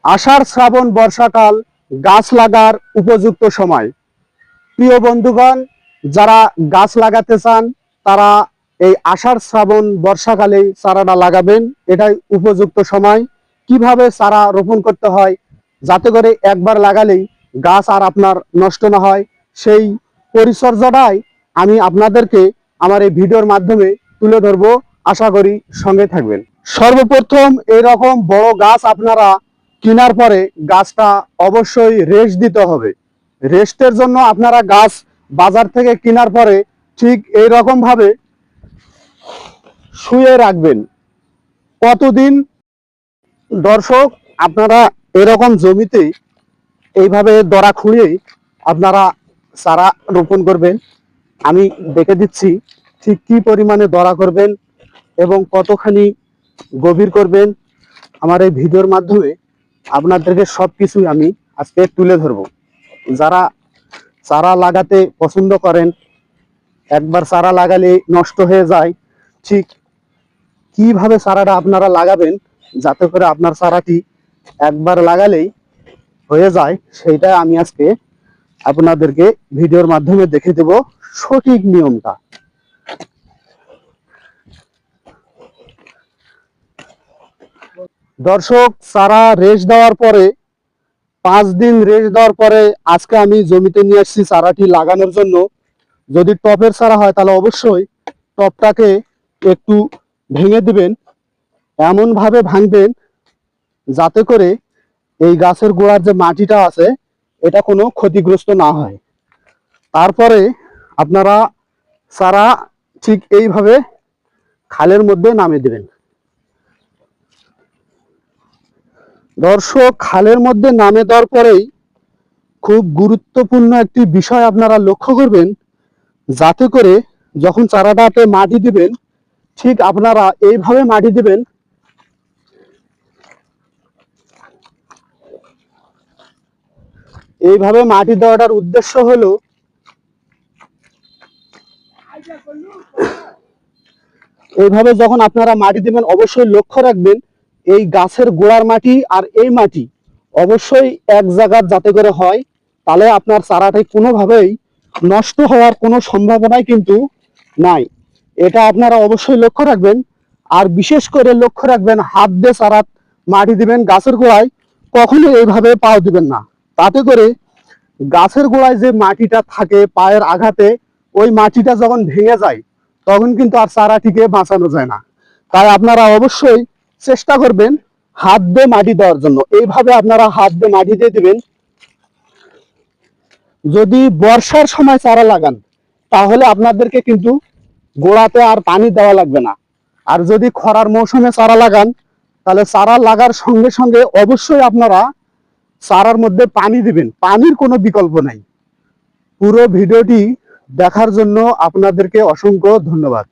আষাঢ় শ্রাবণ বর্ষাকাল গাছ লাগার উপযুক্ত সময়। প্রিয় বন্ধুগণ, যারা গাছ লাগাতে চান তারা এই আষাঢ় শ্রাবণ বর্ষাকালেই চারাটা লাগাবেন। এটাই উপযুক্ত সময়। কিভাবে চারা রোপণ করতে হয় যাতে করে একবার লাগালেই গাছ আর আপনার নষ্ট না হয়, সেই পরিচর্যাটাই আমি আপনাদেরকে আমার এই ভিডিওর মাধ্যমে তুলে ধরবো। আশা করি সঙ্গে থাকবেন। সর্বপ্রথম এরকম বড় গাছ আপনারা কেনার পরে গাছটা অবশ্যই রেস্ট দিতে হবে। রেস্টের জন্য আপনারা গাছ বাজার থেকে কেনার পরে ঠিক এইরকম ভাবে শুয়ে রাখবেন। কতদিন? দর্শক, আপনারা এরকম জমিতে এইভাবে দড়া খুঁড়িয়ে আপনারা চারা রোপণ করবেন। আমি দেখে দিচ্ছি ঠিক কি পরিমাণে দড়া করবেন এবং কতখানি গভীর করবেন। আমার এই ভিডিওর মাধ্যমে আপনাদেরকে সবকিছুই আমি আজকে তুলে ধরবো। যারা চারা লাগাতে পছন্দ করেন, একবার চারা লাগালে নষ্ট হয়ে যায়, ঠিক কিভাবে চারাটা আপনারা লাগাবেন যাতে করে আপনার চারাটি একবার লাগালেই হয়ে যায়, সেইটা আমি আজকে আপনাদেরকে ভিডিওর মাধ্যমে দেখে দেব সঠিক নিয়মটা। দর্শক, চারা রেস্ট দেওয়ার পরে 5 দিন রেস্ট দেওয়ার পরে আজকে আমি জমিতে নিয়ে আসছি চারাটি লাগানোর জন্য। যদি টপের চারা হয় তাহলে অবশ্যই টপটাকে একটু ভেঙে দিবেন। এমন ভাবে ভাঙবেন যাতে করে এই গাছের গোড়ার যে মাটিটা আছে এটা কোনো ক্ষতিগ্রস্ত না হয়। তারপরে আপনারা চারা ঠিক এইভাবে খালের মধ্যে নামিয়ে দিবেন। দর্শক, খালের মধ্যে নামে দেওয়ার পরেই খুব গুরুত্বপূর্ণ একটি বিষয় আপনারা লক্ষ্য করবেন, যাতে করে যখন চারাটাতে মাটি দিবেন ঠিক আপনারা এইভাবে মাটি দিবেন। এইভাবে মাটি দেওয়াটার উদ্দেশ্য হলো এইভাবে যখন আপনারা মাটি দিবেন অবশ্যই লক্ষ্য রাখবেন এই গাছের গোড়ার মাটি আর এই মাটি অবশ্যই এক জায়গার যাতে করে হয়, তাহলে আপনার চারাটাই কোনোভাবেই নষ্ট হওয়ার কোনো সম্ভাবনাই কিন্তু নাই। এটা আপনারা অবশ্যই লক্ষ্য রাখবেন। আর বিশেষ করে লক্ষ্য রাখবেন হাত দিয়ে চারা মাটি দিবেন গাছের গোড়ায়, কখনো এইভাবে পাও দিবেন না। তাতে করে গাছের গোড়ায় যে মাটিটা থাকে পায়ের আঘাতে ওই মাটিটা যখন ভেঙে যায় তখন কিন্তু আর চারাটিকে বাঁচানো যায় না। তাই আপনারা অবশ্যই চেষ্টা করবেন হাত দিয়ে মাটি দেওয়ার জন্য। এইভাবে আপনারা হাত দিয়ে মাটি দিয়ে দিবেন। যদি বর্ষার সময় চারা লাগান তাহলে আপনাদেরকে কিন্তু গোড়াতে আর পানি দেওয়া লাগবে না। আর যদি খরার মৌসুমে চারা লাগান তাহলে চারা লাগার সঙ্গে সঙ্গে অবশ্যই আপনারা চারার মধ্যে পানি দিবেন। পানির কোনো বিকল্প নাই। পুরো ভিডিওটি দেখার জন্য আপনাদেরকে অসংখ্য ধন্যবাদ।